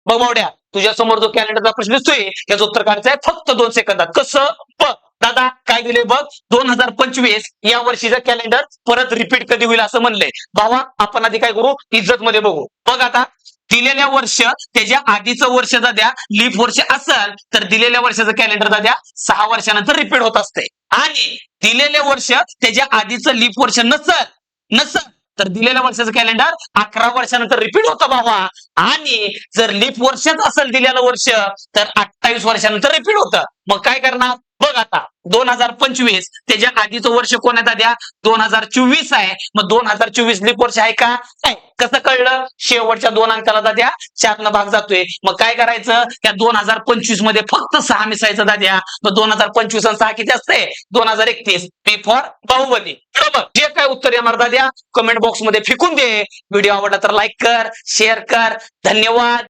बघ मावड्या, तुझ्या समोर जो कॅलेंडरचा प्रश्न दिसतोय याचं उत्तर काढायचं आहे फक्त 2 सेकंदात. कसं? बघ दादा काय दिले बघ, 2025 या वर्षीचं कॅलेंडर परत रिपीट कधी होईल असं म्हणलंय. भावा आपण आधी काय करू, इज्जत मध्ये बघू. बघ आता दिलेल्या वर्ष त्याच्या आधीचं वर्ष जर द्या लीप वर्ष असेल तर दिलेल्या वर्षाचं कॅलेंडर जर द्या 6 वर्षानंतर रिपीट होत असते. आणि दिलेले वर्ष त्याच्या आधीचं लीप वर्ष नसल तर दिलेल्या वर्षाचं कॅलेंडर 11 वर्षानंतर रिपीट होतं भावा. आणि जर लीप वर्षच असेल दिलेलं वर्ष तर 28 वर्षानंतर रिपीट होतं. मग काय करणार? बघ आता 2025 त्याच्या आधीचं वर्ष कोण आहे दाद्या? 2024 आहे. मग 2024 लीप वर्ष आहे का? नाही. कसं कळलं? शेवटच्या 2 अंकाला दाद्या 4 न भाग जातोय. मग काय करायचं? त्या 2025 मध्ये फक्त 6 मिसायचं दाद्या. मग 2025 आणि 6 किती असते? 2031. P for Baahubali. बरोबर. जे काय उत्तर येणार दाद्या कमेंट बॉक्स मध्ये फेकून दे. व्हिडिओ आवडला तर लाईक कर, शेअर कर. धन्यवाद.